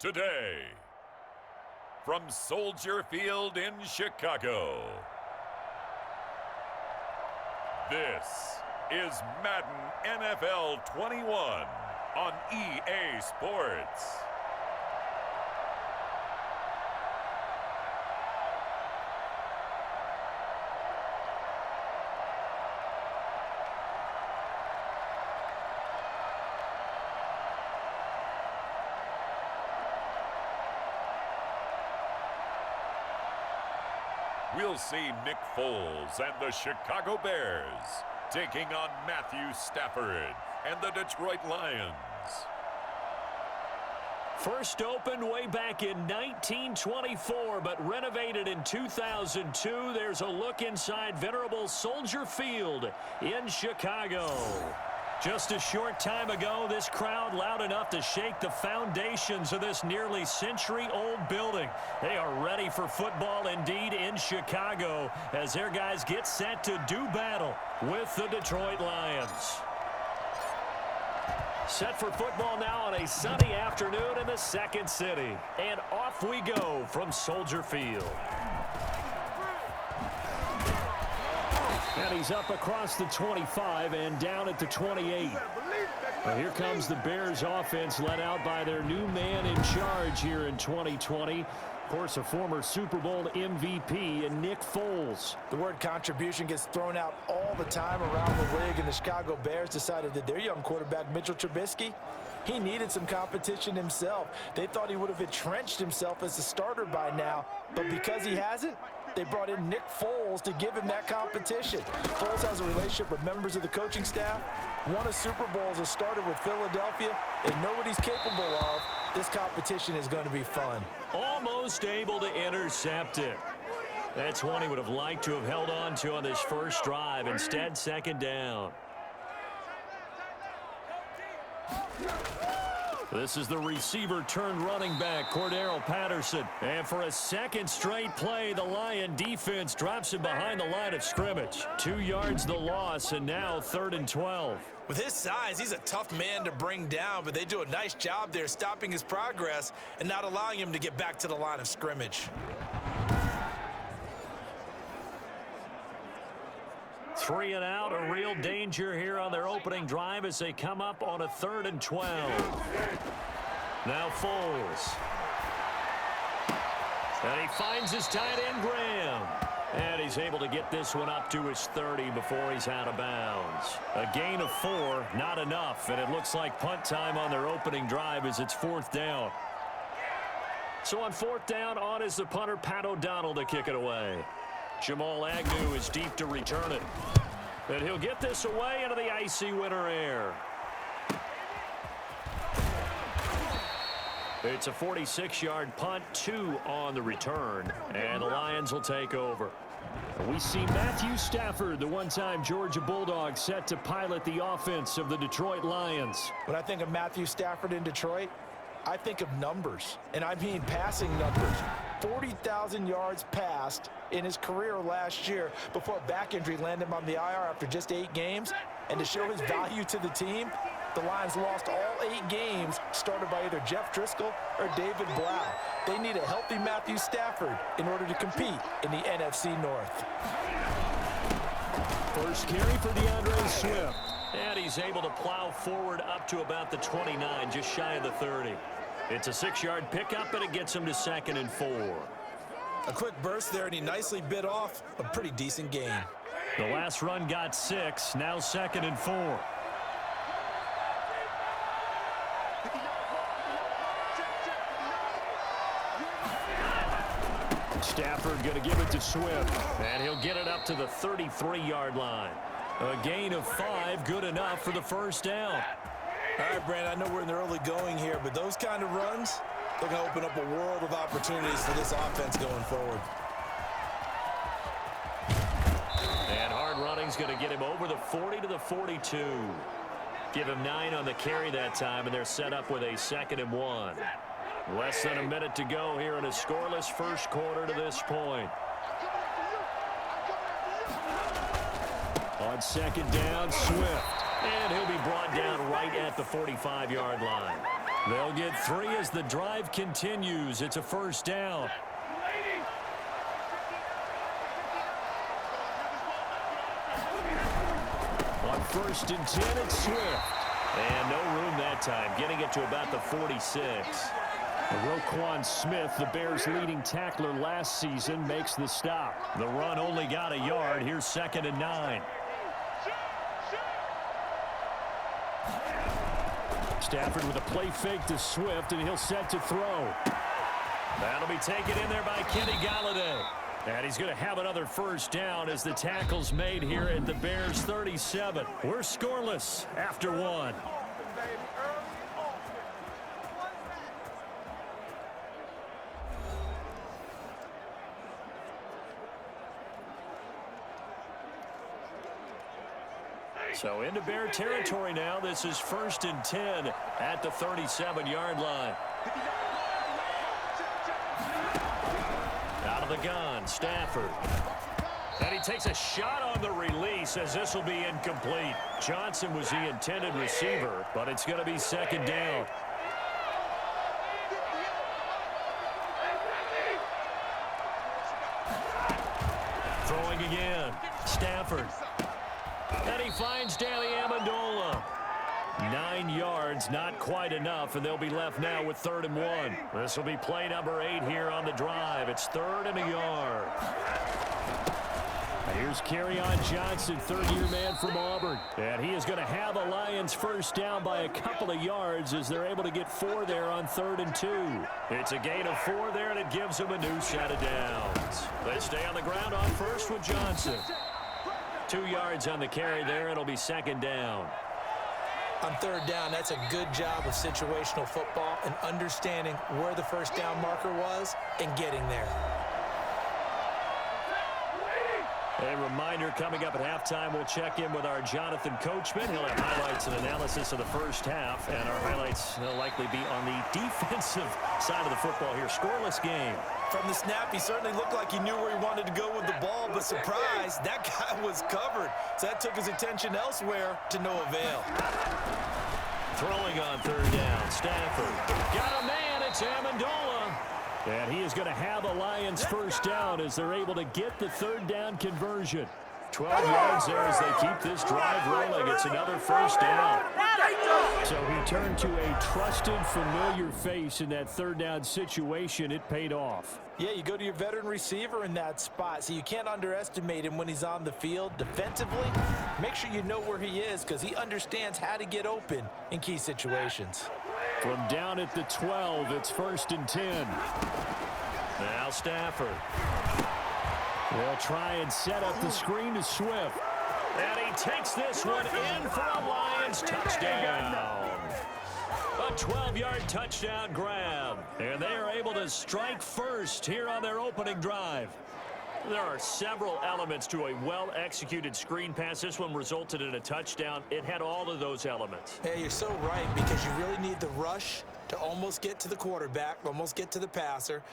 today. From Soldier Field in Chicago, this is Madden NFL 21 on EA Sports. We'll see Nick Foles and the Chicago Bears taking on Matthew Stafford and the Detroit Lions. First opened way back in 1924, but renovated in 2002. There's a look inside venerable Soldier Field in Chicago. Just a short time ago, this crowd loud enough to shake the foundations of this nearly century-old building. They are ready for football indeed in Chicago as their guys get set to do battle with the Detroit Lions. Set for football now on a sunny afternoon in the second city. And off we go from Soldier Field. And he's up across the 25 and down at the 28. Well, here comes the Bears offense led out by their new man in charge here in 2020. Of course, a former Super Bowl MVP in Nick Foles. The word contribution gets thrown out all the time around the league, and the Chicago Bears decided that their young quarterback, Mitchell Trubisky, he needed some competition himself. They thought he would have entrenched himself as a starter by now, but because he hasn't, they brought in Nick Foles to give him that competition. Foles has a relationship with members of the coaching staff, won a Super Bowl as a starter with Philadelphia. They know what he's capable of. This competition is going to be fun. Almost able to intercept it. That's one he would have liked to have held on to on this first drive. Instead, second down. This is the receiver turned running back, Cordero Patterson. And for a second straight play, the Lion defense drops him behind the line of scrimmage. 2 yards the loss, and now 3rd and 12. With his size, he's a tough man to bring down, but they do a nice job there stopping his progress and not allowing him to get back to the line of scrimmage. 3 and out, a real danger here on their opening drive as they come up on a 3rd and 12. Now Foles. And he finds his tight end, Graham. And he's able to get this one up to his 30 before he's out of bounds. A gain of 4, not enough, and it looks like punt time on their opening drive as it's 4th down. So on 4th down, on is the punter, Pat O'Donnell, to kick it away. Jamal Agnew is deep to return it. And he'll get this away into the icy winter air. It's a 46-yard punt, 2 on the return, and the Lions will take over. We see Matthew Stafford, the one-time Georgia Bulldog, set to pilot the offense of the Detroit Lions. When I think of Matthew Stafford in Detroit, I think of numbers, and I mean passing numbers. 40,000 yards passed in his career last year before a back injury landed him on the IR after just 8 games. And to show his value to the team, the Lions lost all 8 games, started by either Jeff Driscoll or David Blau. They need a healthy Matthew Stafford in order to compete in the NFC North. First carry for DeAndre Swift. And he's able to plow forward up to about the 29, just shy of the 30. It's a 6-yard pickup, and it gets him to 2nd and 4. A quick burst there, and he nicely bit off a pretty decent gain. The last run got 6, now 2nd and 4. Stafford going to give it to Swift, and he'll get it up to the 33-yard line. A gain of 5, good enough for the first down. All right, Brandon, I know we're in the early going here, but those kind of runs, they're going to open up a world of opportunities for this offense going forward. And hard running's going to get him over the 40 to the 42. Give him 9 on the carry that time, and they're set up with a 2nd and 1. Less than a minute to go here in a scoreless first quarter to this point. On 2nd down, Swift. And he'll be brought down right at the 45-yard line. They'll get 3 as the drive continues. It's a first down. On 1st and 10, it's Swift. And no room that time, getting it to about the 46. Roquan Smith, the Bears' leading tackler last season, makes the stop. The run only got a yard. Here's 2nd and 9. Stafford with a play fake to Swift, and he'll set to throw. That'll be taken in there by Kenny Galladay. And he's going to have another first down as the tackle's made here at the Bears' 37. We're scoreless after 1. So into Bear territory now. This is 1st and 10 at the 37-yard line. Out of the gun, Stafford. And he takes a shot on the release as this will be incomplete. Johnson was the intended receiver, but it's going to be 2nd down. Throwing again, Stafford. And he finds Danny Amendola. 9 yards, not quite enough, and they'll be left now with 3rd and 1. This will be play number 8 here on the drive. It's 3rd and a yard. Here's Kerryon Johnson, 3rd-year man from Auburn. And he is going to have a Lions first down by a couple of yards as they're able to get 4 there on 3rd and 2. It's a gain of 4 there, and it gives them a new set of downs. They stay on the ground on first with Johnson. 2 yards on the carry there. It'll be 2nd down. On 3rd down, that's a good job of situational football and understanding where the first down marker was and getting there. A reminder coming up at halftime, we'll check in with our Jonathan Coachman. He'll have highlights and analysis of the first half, and our highlights will likely be on the defensive side of the football here. Scoreless game. From the snap, he certainly looked like he knew where he wanted to go with the ball, but surprise, that guy was covered. So that took his attention elsewhere to no avail. Throwing on 3rd down, Stafford. Got a man, it's Amendola. And he is going to have a Lions first down as they're able to get the 3rd down conversion. 12 yards there as they keep this drive rolling. It's another first down. So he turned to a trusted, familiar face in that 3rd down situation. It paid off. Yeah, you go to your veteran receiver in that spot, so you can't underestimate him when he's on the field. Defensively, make sure you know where he is because he understands how to get open in key situations. From down at the 12, it's 1st and 10. Now Stafford. They'll try and set up the screen to Swift. And he takes this one in for a Lions touchdown. A 12-yard touchdown grab. And they are able to strike first here on their opening drive. There are several elements to a well-executed screen pass. This one resulted in a touchdown. It had all of those elements. Hey, you're so right because you really need the rush to almost get to the quarterback, almost get to the passer.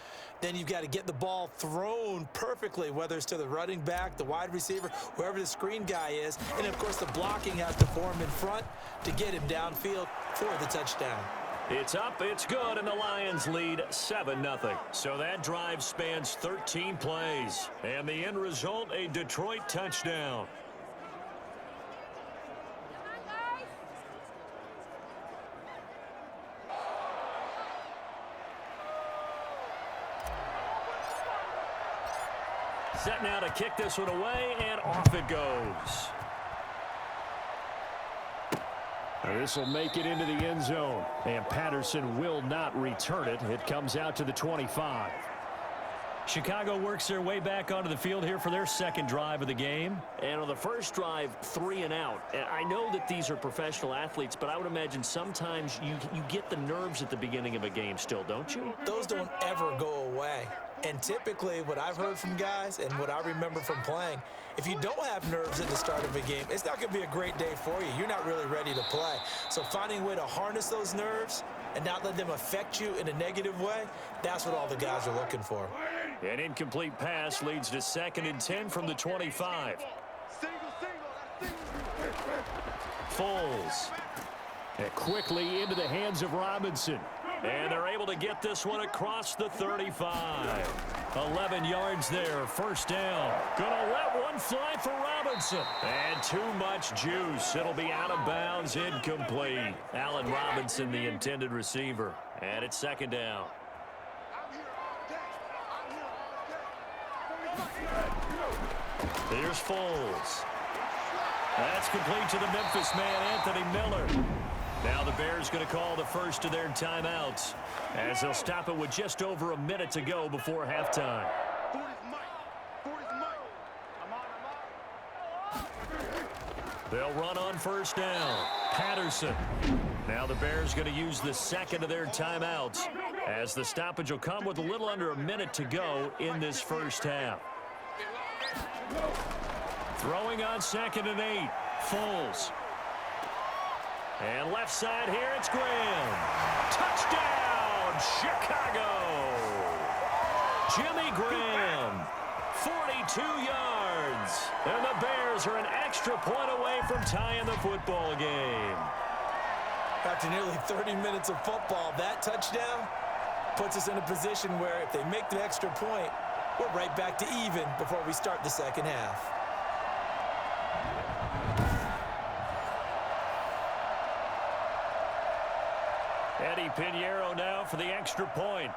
Then you've got to get the ball thrown perfectly, whether it's to the running back, the wide receiver, whoever the screen guy is. And, of course, the blocking has to form in front to get him downfield for the touchdown. It's up, it's good, and the Lions lead 7-0. So that drive spans 13 plays. And the end result, a Detroit touchdown. Set now to kick this one away, and off it goes. This will make it into the end zone, and Patterson will not return it. It comes out to the 25. Chicago works their way back onto the field here for their 2nd drive of the game. And on the first drive, 3 and out. And I know that these are professional athletes, but I would imagine sometimes you get the nerves at the beginning of a game still, don't you? Those don't ever go away. And typically what I've heard from guys and what I remember from playing, if you don't have nerves at the start of a game, it's not going to be a great day for you. You're not really ready to play. So finding a way to harness those nerves and not let them affect you in a negative way, that's what all the guys are looking for. An incomplete pass leads to 2nd and 10 from the 25. Foles. And quickly into the hands of Robinson. And they're able to get this one across the 35. 11 yards there, first down. Gonna let one fly for Robinson. And too much juice. It'll be out of bounds, incomplete. Allen Robinson, the intended receiver. And it's second down. Here's Foles. That's complete to the Memphis man, Anthony Miller. Now the Bears going to call the first of their timeouts as they'll stop it with just over a minute to go before halftime. They'll run on first down. Patterson. Now the Bears going to use the second of their timeouts as the stoppage will come with a little under a minute to go in this first half. Throwing on 2nd and 8. Foles. And left side here, it's Graham. Touchdown, Chicago. Jimmy Graham, 42 yards. And the Bears are an extra point away from tying the football game. After nearly 30 minutes of football, that touchdown puts us in a position where if they make the extra point, we're right back to even before we start the second half. Eddie Pinheiro now for the extra point.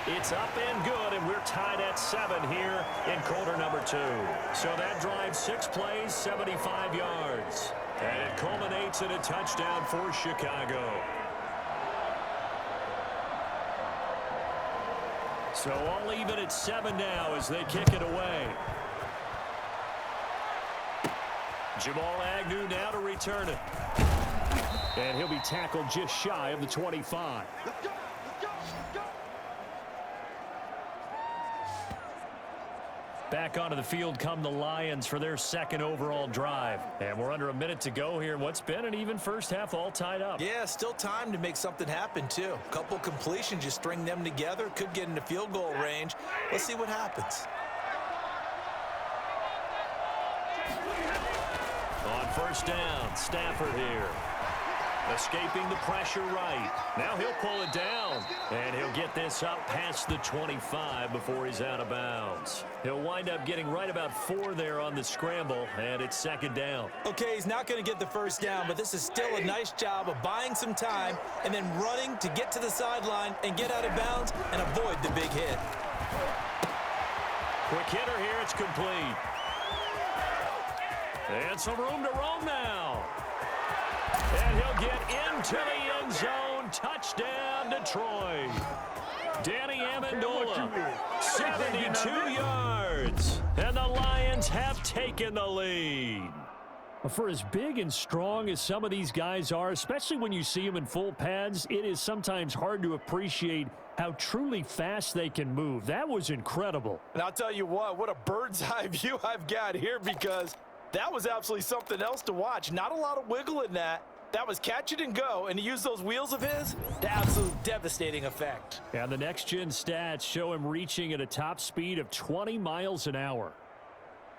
It's up and good, and we're tied at 7 here in quarter number 2. So that drives 6 plays, 75 yards. And it culminates in a touchdown for Chicago. So all even at 7 now as they kick it away. Jamal Agnew now to return it. And he'll be tackled just shy of the 25. Back onto the field come the Lions for their second overall drive. And we're under a minute to go here in what's been an even first half, all tied up. Yeah, still time to make something happen, too. A couple completions, you string them together, could get into field goal range. Let's see what happens. On first down, Stafford here. Escaping the pressure right. Now he'll pull it down. And he'll get this up past the 25 before he's out of bounds. He'll wind up getting right about 4 there on the scramble, and it's second down. Okay, he's not going to get the first down, but this is still a nice job of buying some time and then running to get to the sideline and get out of bounds and avoid the big hit. Quick hitter here, it's complete. And some room to roam now. And he'll get into the end zone. Touchdown, Detroit. Danny Amendola, 72 yards. And the Lions have taken the lead. For as big and strong as some of these guys are, especially when you see them in full pads, it is sometimes hard to appreciate how truly fast they can move. That was incredible. And I'll tell you what a bird's eye view I've got here, because that was absolutely something else to watch. Not a lot of wiggle in that. That was catch it and go, and he used those wheels of his to absolute devastating effect. And the next-gen stats show him reaching at a top speed of 20 miles an hour.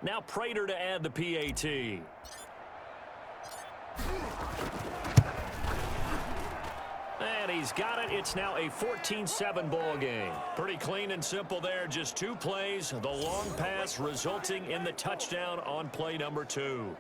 Now Prater to add the PAT. And he's got it. It's now a 14-7 ball game. Pretty clean and simple there. Just 2 plays. The long pass resulting in the touchdown on play number 2.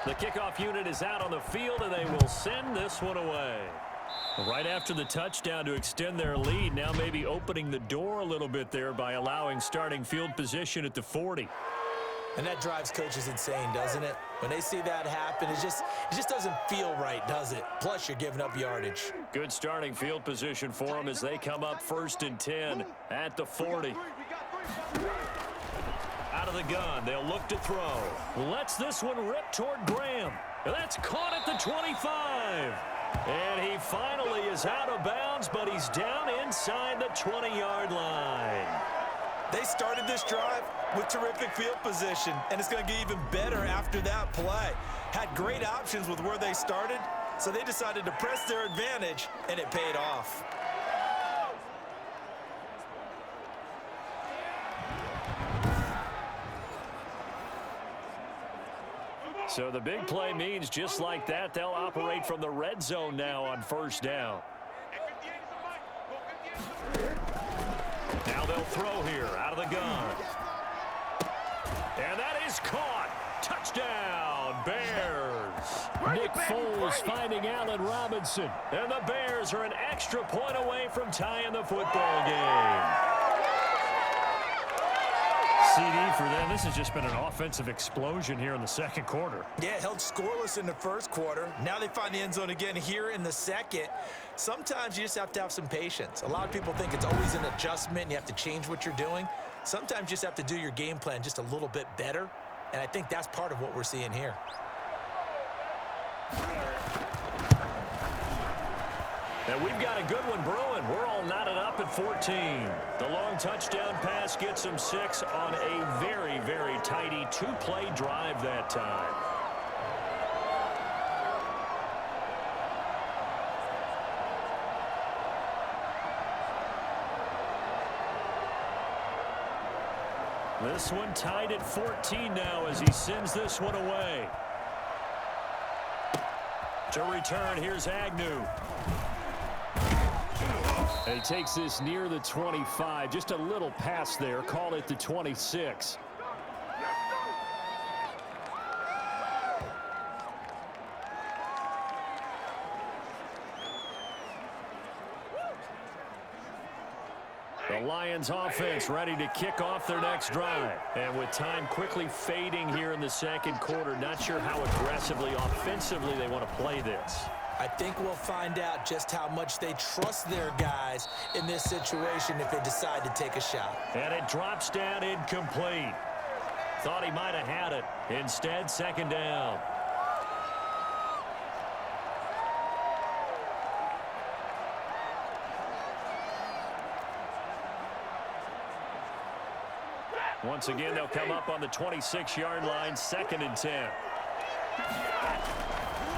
The kickoff unit is out on the field, and they will send this one away. Right after the touchdown to extend their lead, now maybe opening the door a little bit there by allowing starting field position at the 40. And that drives coaches insane, doesn't it? When they see that happen, it just doesn't feel right, does it? Plus, you're giving up yardage. Good starting field position for them as they come up 1st and 10 at the 40. Out of the gun, they'll look to throw. Lets this one rip toward Graham. That's caught at the 25. And he finally is out of bounds, but he's down inside the 20-yard line. They started this drive with terrific field position, and it's going to get even better after that play. Had great options with where they started, so they decided to press their advantage, and it paid off. So the big play means just like that, they'll operate from the red zone now on first down. Now they'll throw here out of the gun. And that is caught. Touchdown, Bears. Nick Foles finding Allen Robinson. And the Bears are an extra point away from tying the football game. CD for them. This has just been an offensive explosion here in the second quarter. Yeah, held scoreless in the first quarter. Now they find the end zone again here in the second. Sometimes you just have to have some patience. A lot of people think it's always an adjustment and you have to change what you're doing. Sometimes you just have to do your game plan just a little bit better, and I think that's part of what we're seeing here. And we've got a good one brewing. We're all knotted up at 14. The long touchdown pass gets them 6 on a very, very tidy two-play drive that time. This one tied at 14 now as he sends this one away. To return, here's Agnew. And he takes this near the 25. Just a little pass there. Call it the 26. The Lions offense ready to kick off their next drive. And with time quickly fading here in the second quarter, not sure how aggressively, offensively they want to play this. I think we'll find out just how much they trust their guys in this situation if they decide to take a shot. And it drops down incomplete. Thought he might have had it. Instead, second down. Once again, they'll come up on the 26-yard line, 2nd and 10.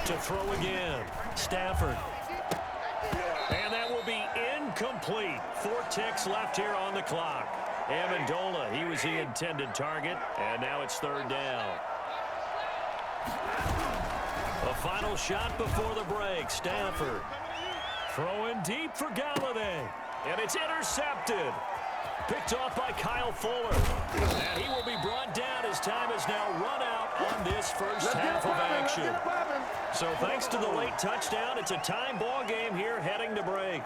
To throw again, Stafford. And that will be incomplete. 4 ticks left here on the clock. Amendola, he was the intended target, and now it's 3rd down. A final shot before the break, Stafford. Throwing deep for Galladay, and it's intercepted. Picked off by Kyle Fuller. And he will be brought down as time has now run out on this first half of action. So thanks to the late touchdown, it's a time ball game here heading to break.